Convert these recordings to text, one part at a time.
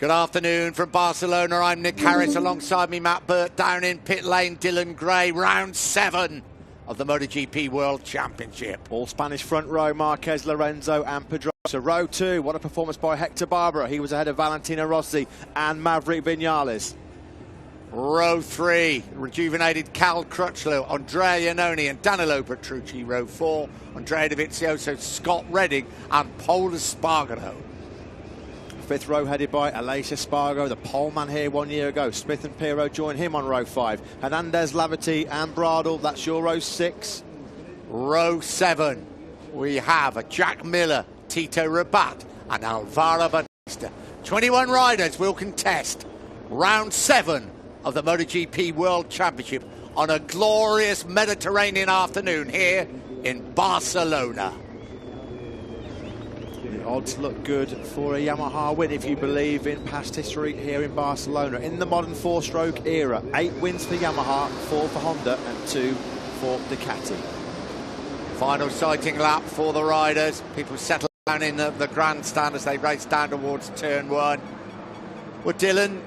Good afternoon from Barcelona. I'm Nick Harris. Alongside me, Matt Burt. Down in pit lane, Dylan Gray. Round 7 of the MotoGP World Championship. All Spanish front row, Marquez, Lorenzo and Pedrosa. Row 2, what a performance by Hector Barbera. He was ahead of Valentino Rossi and Maverick Vinales. Row 3, rejuvenated Cal Crutchlow, Andrea Iannone and Danilo Petrucci. Row 4, Andrea Dovizioso, Scott Redding and Pol Espargaro. Fifth row headed by Aleix Espargaro, the pole man here 1 year ago. Smith and Pirro join him on row 5. Hernandez, Lavati and Bradle, that's your row 6. Row 7, we have a Jack Miller, Tito Rabat and Alvaro Bautista. 21 riders will contest round 7 of the MotoGP World Championship on a glorious Mediterranean afternoon here in Barcelona. The odds look good for a Yamaha win if you believe in past history here in Barcelona. In the modern 4-stroke era, 8 wins for Yamaha, 4 for Honda and 2 for Ducati. Final sighting lap for the riders. People settle down in the grandstand as they race down towards turn 1. Well, Dylan,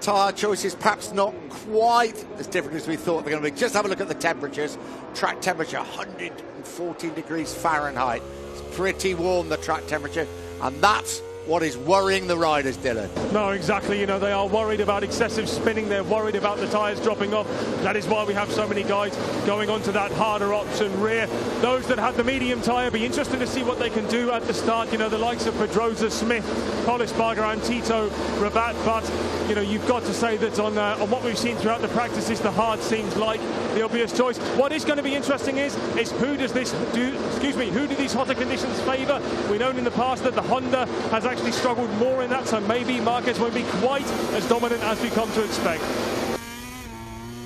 tyre choices perhaps not quite as different as we thought they were going to be. Just have a look at the temperatures. Track temperature 114 degrees Fahrenheit. It's pretty warm, the track temperature, and that's what is worrying the riders, Dylan. No, exactly. You know, they are worried about excessive spinning. They're worried about the tyres dropping off. That is why we have so many guys going onto that harder option rear. Those that have the medium tyre, be interested to see what they can do at the start. You know, the likes of Pedrosa, Smith, Pol Espargaro and Tito Rabat. But, you know, you've got to say that on what we've seen throughout the practices, the hard seems like the obvious choice. What is going to be interesting is who does this do? Who do these hotter conditions favour? We've known in the past that the Honda has actually struggled more in that, so maybe Marquez won't be quite as dominant as we come to expect.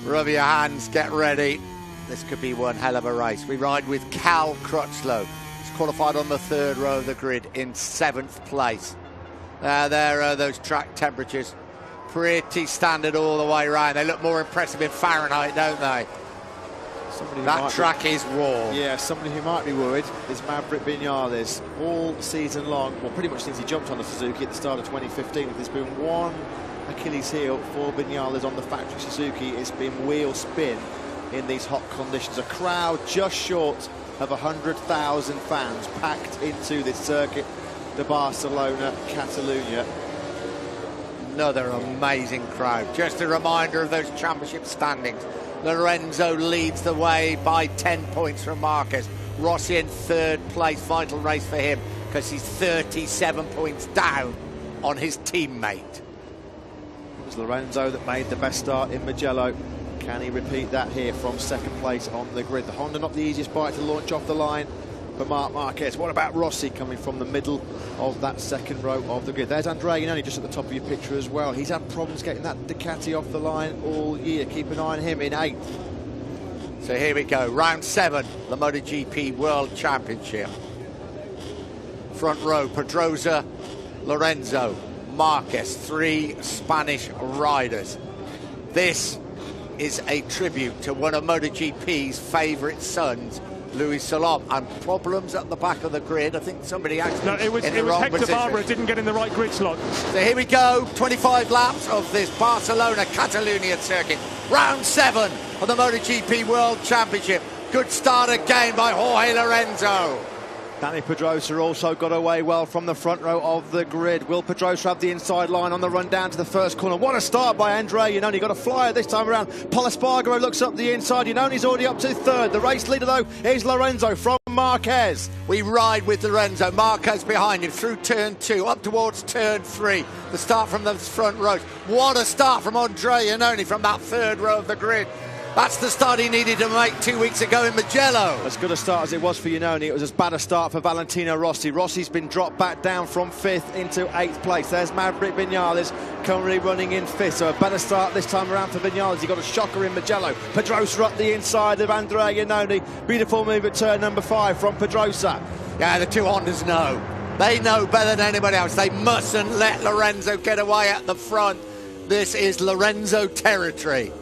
Rub your hands, get ready. This could be one hell of a race. We ride with Cal Crutchlow. He's qualified on the 3rd row of the grid in 7th place. There are those track temperatures. Pretty standard all the way around. They look more impressive in Fahrenheit, don't they? That track is warm. Yeah, somebody who might be worried is Maverick Vinales. All season long, well, pretty much since he jumped on the Suzuki at the start of 2015, if there's been one Achilles heel for Vinales on the factory Suzuki, it's been wheel spin in these hot conditions. A crowd just short of 100,000 fans packed into this circuit, the Barcelona, Catalunya. Another amazing crowd. Just a reminder of those championship standings. Lorenzo leads the way by 10 points from Marquez. Rossi in 3rd place, vital race for him because he's 37 points down on his teammate. It was Lorenzo that made the best start in Mugello. Can he repeat that here from 2nd place on the grid? The Honda not the easiest bike to launch off the line for Marc Marquez. What about Rossi coming from the middle of that 2nd row of the grid? There's Andrea Iannone just at the top of your picture as well. He's had problems getting that Ducati off the line all year. Keep an eye on him in 8th. So here we go, round 7, the MotoGP World Championship. Front row, Pedrosa, Lorenzo, Marquez, 3 Spanish riders. This is a tribute to one of MotoGP's favourite sons, Luis Salom, and problems at the back of the grid. I think somebody actually it was Hector Barbera didn't get in the right grid slot. So here we go, 25 laps of this Barcelona Catalunya circuit. Round 7 of the MotoGP World Championship. Good start again by Jorge Lorenzo. Danny Pedrosa also got away well from the front row of the grid. Will Pedrosa have the inside line on the run down to the 1st corner? What a start by Andrea Iannone. Got a flyer this time around. Pol Espargaro looks up the inside. Iannone's already up to 3rd. The race leader, though, is Lorenzo from Marquez. We ride with Lorenzo. Marquez behind him through turn 2, up towards turn 3. The start from the front rows. What a start from Andrea Iannone from that 3rd row of the grid. That's the start he needed to make 2 weeks ago in Mugello. As good a start as it was for Iannone, it was as bad a start for Valentino Rossi. Rossi's been dropped back down from 5th into 8th place. There's Maverick Vinales currently running in 5th, so a better start this time around for Vinales. He got a shocker in Mugello. Pedrosa up the inside of Andrea Iannone. Beautiful move at turn number 5 from Pedrosa. Yeah, the 2 Hondas know. They know better than anybody else. They mustn't let Lorenzo get away at the front. This is Lorenzo territory.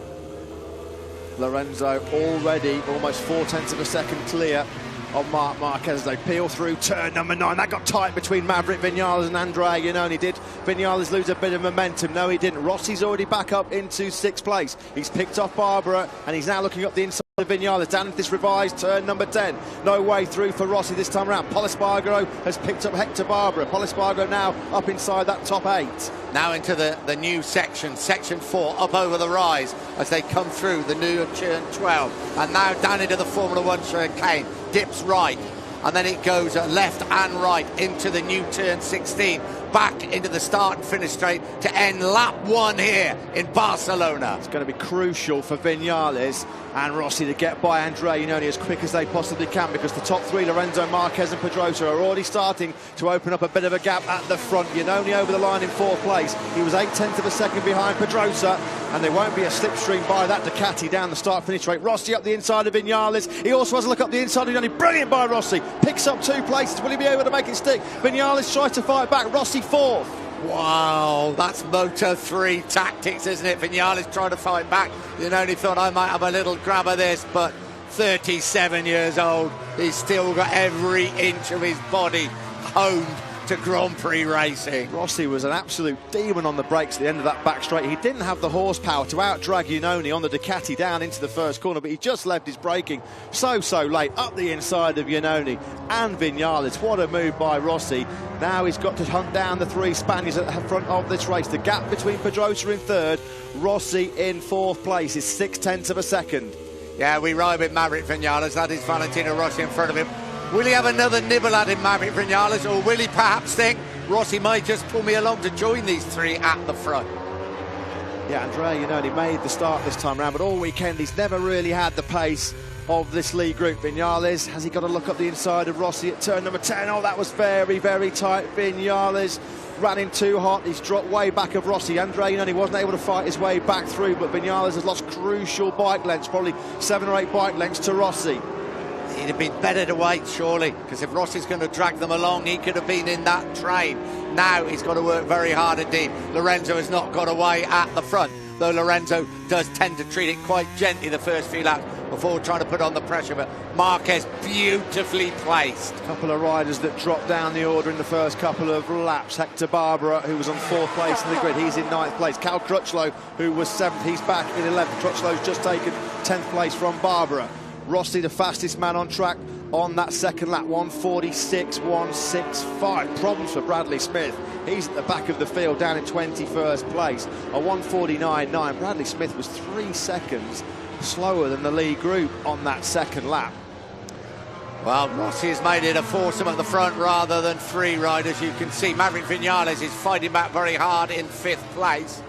Lorenzo already almost 0.4 of a second clear on Marc Marquez as they peel through turn number 9. That got tight between Maverick Vinales and Andrea Iannone. Did Vinales lose a bit of momentum? No, he didn't. Rossi's already back up into 6th place. He's picked off Barbara, and he's now looking up the inside of Vinales down into this revised turn number 10. No way through for Rossi this time around. Polispargo has picked up Hector Barbara. Polispargo now up inside that top 8. Now into the new section 4, up over the rise as they come through the new turn 12, and now down into the Formula 1 chicane. Dips right, and then it goes left and right into the new turn 16, back into the start and finish straight to end lap 1 here in Barcelona. It's going to be crucial for Vinales and Rossi to get by Andrea Iannone as quick as they possibly can, because the top 3, Lorenzo, Marquez and Pedrosa, are already starting to open up a bit of a gap at the front. Iannone over the line in 4th place. He was 0.8 of a second behind Pedrosa, and there won't be a slipstream by that Ducati down the start-finish straight. Rossi up the inside of Vinales. He also has a look up the inside of Iannone. Brilliant by Rossi. Picks up 2 places. Will he be able to make it stick? Vinales tries to fight back. Rossi 4th. Wow, that's Moto3 tactics, isn't it? Vinales trying to fight back. Iannone thought, I might have a little grab of this, but 37 years old, he's still got every inch of his body honed to Grand Prix racing. Rossi was an absolute demon on the brakes at the end of that back straight. He didn't have the horsepower to out-drag Iannone on the Ducati down into the first corner, but he just left his braking so late up the inside of Iannone and Vinales. What a move by Rossi. Now he's got to hunt down the 3 Spaniards at the front of this race. The gap between Pedrosa in 3rd, Rossi in 4th place is 0.6 of a second. Yeah, we ride with Maverick Vinales. That is Valentino Rossi in front of him. Will he have another nibble at him, Maverick Vinales, or will he perhaps think Rossi might just pull me along to join these 3 at the front? Yeah, Andrea Iannone made the start this time round, but all weekend he's never really had the pace of this lead group. Vinales, has he got to look up the inside of Rossi at turn number 10? Oh, that was very tight. Vinales ran in too hot. He's dropped way back of Rossi. Andrea Iannone wasn't able to fight his way back through, but Vinales has lost crucial bike lengths, probably 7 or 8 bike lengths to Rossi. It'd have been better to wait, surely, because if Rossi's going to drag them along, he could have been in that train. Now he's got to work very hard indeed. Lorenzo has not got away at the front, though Lorenzo does tend to treat it quite gently the first few laps before trying to put on the pressure, but Marquez beautifully placed. A couple of riders that dropped down the order in the first couple of laps. Hector Barbara, who was on 4th place in the grid, he's in 9th place. Cal Crutchlow, who was 7th, he's back in 11th. Crutchlow's just taken 10th place from Barbara. Rossi, the fastest man on track on that second lap, 1:46.165. Problems for Bradley Smith. He's at the back of the field down in 21st place, a 1:49.9. Bradley Smith was 3 seconds slower than the lead group on that second lap. Well, Rossi has made it a foursome at the front rather than 3 riders. You can see Maverick Vinales is fighting back very hard in 5th place.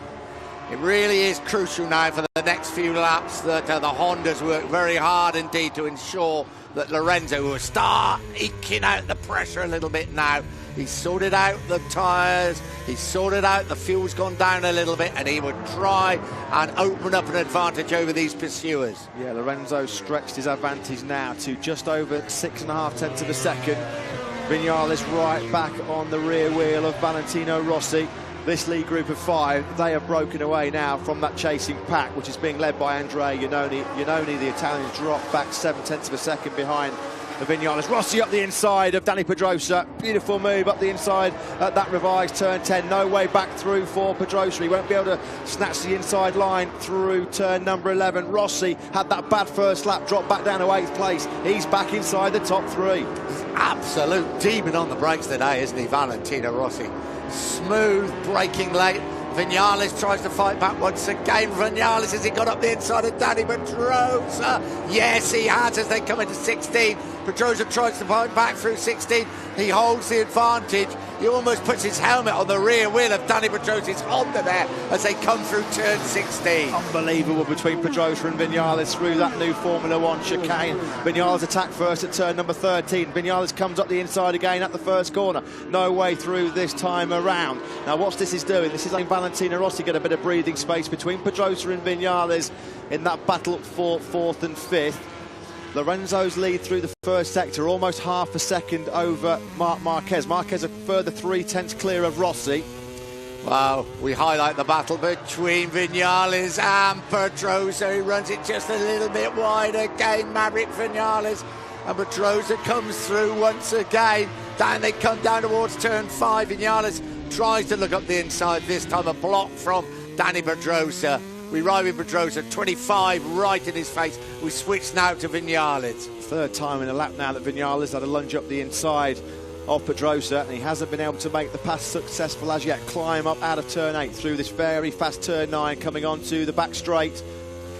It really is crucial now for the next few laps that the Hondas work very hard indeed to ensure that Lorenzo will start eking out the pressure a little bit now. He's sorted out the tyres, he's sorted out the fuel's gone down a little bit, and he would try and open up an advantage over these pursuers. Yeah, Lorenzo stretched his advantage now to just over 6.5 of a second. Vinales right back on the rear wheel of Valentino Rossi. This lead group of 5, they have broken away now from that chasing pack, which is being led by Andrea Iannone. Iannone, the Italians, dropped back 0.7 of a second behind the Vinales. Rossi up the inside of Dani Pedrosa. Beautiful move up the inside at that revised turn 10. No way back through for Pedrosa. He won't be able to snatch the inside line through turn number 11. Rossi had that bad first lap, dropped back down to 8th place. He's back inside the top 3. Absolute demon on the brakes today, isn't he, Valentino Rossi? Smooth braking late. Vinales tries to fight back once again. Vinales, has he got up the inside of Dani Pedrosa? Yes, he has, as they come into 16. Pedrosa tries to fight back through 16. He holds the advantage. He almost puts his helmet on the rear wheel of Dani Pedrosa's Honda there as they come through turn 16. Unbelievable between Pedrosa and Vinales through that new Formula 1 chicane. Vinales attack first at turn number 13. Vinales comes up the inside again at the first corner. No way through this time around. Now what this is doing, this is letting Valentino Rossi get a bit of breathing space between Pedrosa and Vinales in that battle for 4th and 5th. Lorenzo's lead through the first sector, almost half a second over Marc Marquez. Marquez a further 0.3 clear of Rossi. Wow, we highlight the battle between Vinales and Pedrosa. He runs it just a little bit wide again. Maverick Vinales And Pedrosa comes through once again. Down they come down towards turn 5. Vinales tries to look up the inside, this time a block from Danny Pedrosa. We ride with Pedrosa, 25 right in his face. We switch now to Vinales. Third time in a lap now that Vinales had a lunge up the inside of Pedrosa, and he hasn't been able to make the pass successful as yet. Climb up out of turn 8 through this very fast turn 9, coming onto the back straight.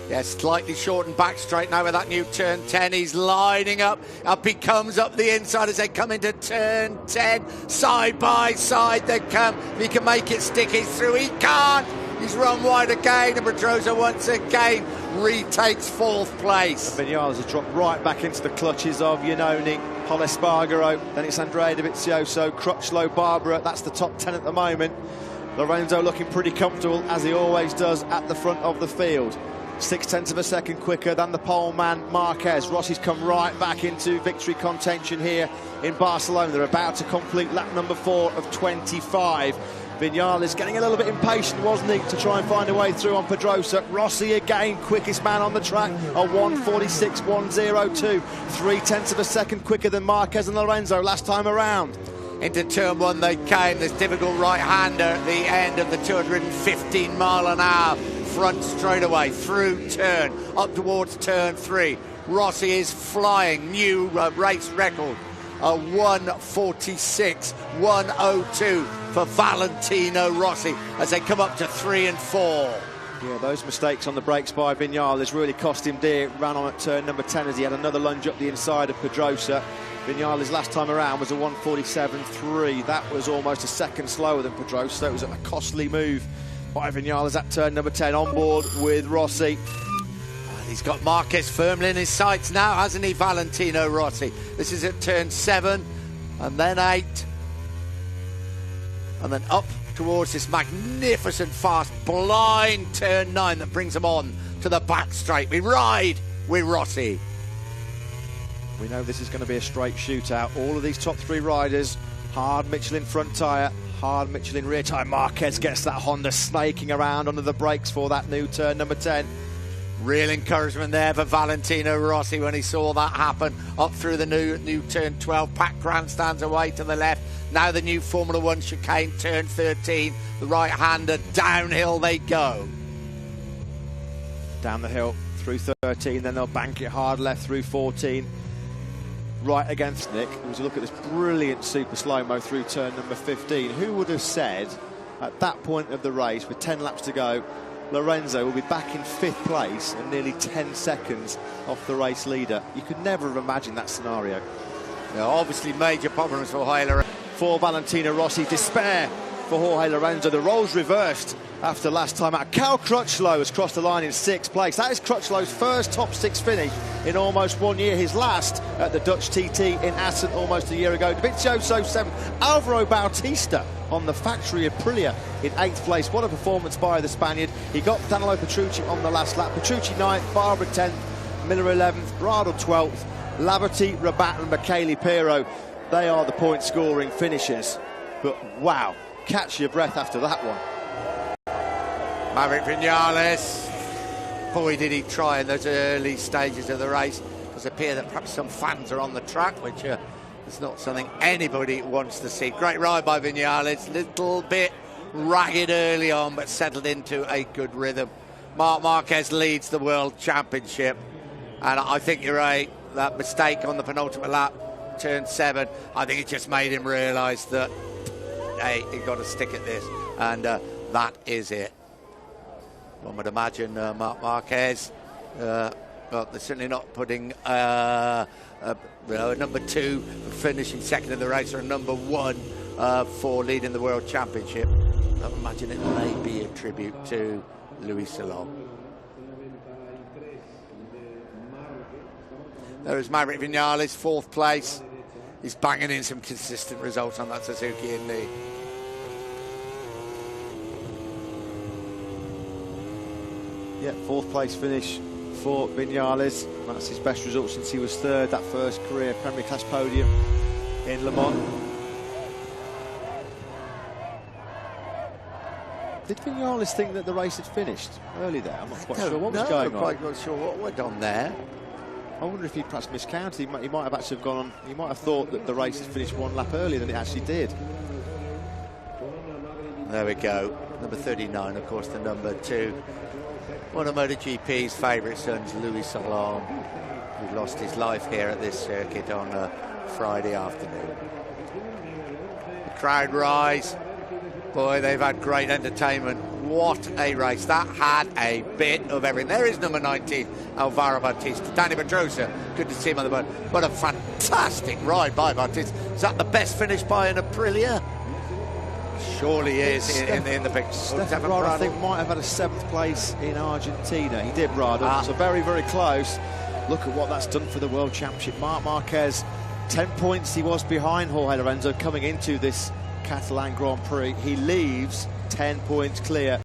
Yeah, slightly shortened back straight now with that new turn 10. He's lining up. Up he comes up the inside as they come into turn 10. Side by side they come. If he can make it stick, he's through. He can't. He's run wide again, and Pedrosa once again retakes 4th place. And Vinales has dropped right back into the clutches of Iannone, Pol Espargaro, then it's Andrea Dovizioso, Crutchlow, Barbara. That's the top 10 at the moment. Lorenzo looking pretty comfortable, as he always does, at the front of the field. 0.6 of a second quicker than the pole man Marquez. Rossi's come right back into victory contention here in Barcelona. They're about to complete lap number 4 of 25. Vinales getting a little bit impatient, wasn't he, to try and find a way through on Pedrosa. Rossi again, quickest man on the track, a 1:46.102. 0.3 of a second quicker than Marquez and Lorenzo last time around. Into turn 1 they came. This difficult right-hander at the end of the 215 mile an hour front straightaway through turn up towards turn 3. Rossi is flying, new race record, a 1:46.102 for Valentino Rossi as they come up to 3 and 4. Yeah, those mistakes on the brakes by Vinales really cost him dear. Ran on at turn number 10 as he had another lunge up the inside of Pedrosa. Vinales last time around was a 1:47.3. That was almost a second slower than Pedrosa, so it was a costly move by Vinales at turn number 10, on board with Rossi. And he's got Marquez firmly in his sights now, hasn't he, Valentino Rossi? This is at turn 7, and then 8, and then up towards this magnificent fast blind turn 9 that brings them on to the back straight. We ride with Rossi. We know this is going to be a straight shootout. All of these top 3 riders, hard Michelin front tyre, hard Michelin rear tyre. Marquez gets that Honda snaking around under the brakes for that new turn number 10. Real encouragement there for Valentino Rossi when he saw that happen. Up through the new turn 12, packed grandstands away to the left. Now the new Formula 1 chicane, turn 13. The right-hander, downhill they go. Down the hill through 13, then they'll bank it hard left through 14. Right against Nick. As we look at this brilliant super slow-mo through turn number 15. Who would have said at that point of the race, with 10 laps to go, Lorenzo will be back in 5th place and nearly 10 seconds off the race leader? You could never have imagined that scenario. Yeah, obviously major problems for Jorge. For Valentino Rossi, despair for Jorge Lorenzo. The roles reversed after last time out. Cal Crutchlow has crossed the line in 6th place. That is Crutchlow's first top 6 finish in almost 1 year. His last at the Dutch TT in Assen almost a year ago. Dovizioso 7th. Alvaro Bautista on the factory Aprilia in 8th place. What a performance by the Spaniard. He got Danilo Petrucci on the last lap. Petrucci 9th, Barbara 10th, Miller 11th, Bradle 12th, Laverty, Rabat and Michele Pirro. They are the point scoring finishers. But wow, catch your breath after that one. Maverick Vinales, boy did he try in those early stages of the race. It does appear that perhaps some fans are on the track, which is not something anybody wants to see. Great ride by Vinales, little bit ragged early on, but settled into a good rhythm. Marc Marquez leads the World Championship, and I think you're right, that mistake on the penultimate lap, turn 7, I think it just made him realise that, hey, you've got to stick at this, and that is it. One would imagine Marc Marquez, well, they're certainly not putting a number 2 finishing second in the race, or a number 1 for leading the World Championship. I imagine it may be a tribute to Louis Salon. There is Maverick Vinales, 4th place. He's banging in some consistent results on that Suzuki in lead. Yeah, 4th place finish for Vinales. That's his best result since he was 3rd, that first career Premier Class podium in Le Mans. Did Vinales think that the race had finished early there? I'm not quite sure what was going on. I'm not quite sure what went on there. I wonder if he perhaps miscounted. He might have actually gone on. He might have thought that the race had finished 1 lap earlier than it actually did. There we go. Number 39, of course, the number 2. One of MotoGP's favourite sons, Louis Salom, who lost his life here at this circuit on a Friday afternoon. The crowd rise. Boy, they've had great entertainment. What a race. That had a bit of everything. There is number 19, Alvaro Bautista. Danny Pedrosa, good to see him on the boat. What a fantastic ride by Bautista. Is that the best finish by an Aprilia? Surely is in the big. Stefan Bradl, I think, might have had a 7th place in Argentina. He did, Bradl. So very, very close. Look at what that's done for the World Championship. Marc Marquez, 10 points he was behind Jorge Lorenzo coming into this Catalan Grand Prix. He leaves 10 points clear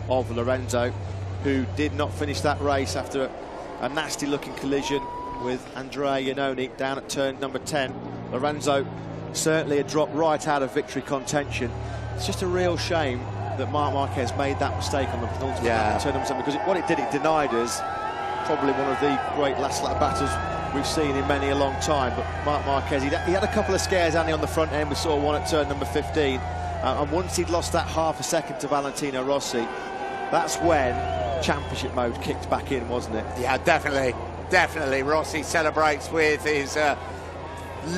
of Lorenzo, who did not finish that race after a nasty-looking collision with Andrea Iannone down at turn number 10. Lorenzo certainly a drop right out of victory contention. It's just a real shame that Marc Marquez made that mistake on the penultimate lap turn number 7, because what it did, it denied us probably one of the great last lap battles we've seen in many a long time. But Marc Marquez, he had a couple of scares, Andy, on the front end. We saw one at turn number 15, and once he'd lost that half a second to Valentino Rossi, that's when championship mode kicked back in, wasn't it? Yeah, definitely. Rossi celebrates with his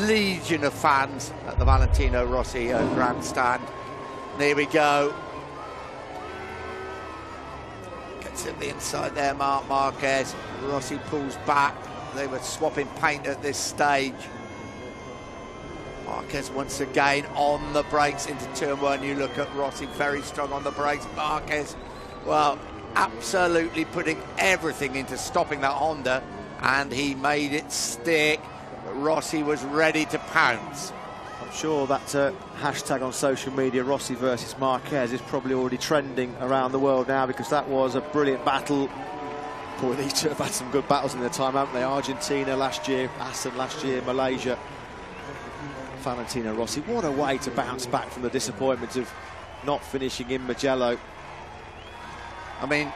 legion of fans at the Valentino Rossi grandstand. And here we go. Gets to the inside there, Marc Marquez. Rossi pulls back. They were swapping paint at this stage. Marquez once again on the brakes into turn 1. You look at Rossi, very strong on the brakes. Marquez, well, absolutely putting everything into stopping that Honda, and he made it stick. But Rossi was ready to pounce. I'm sure that hashtag on social media, Rossi versus Marquez, is probably already trending around the world now, because that was a brilliant battle. Boy, these two have had some good battles in their time, haven't they? Argentina last year, Assen last year, Malaysia. Valentino Rossi, what a way to bounce back from the disappointment of not finishing in Mugello. I mean,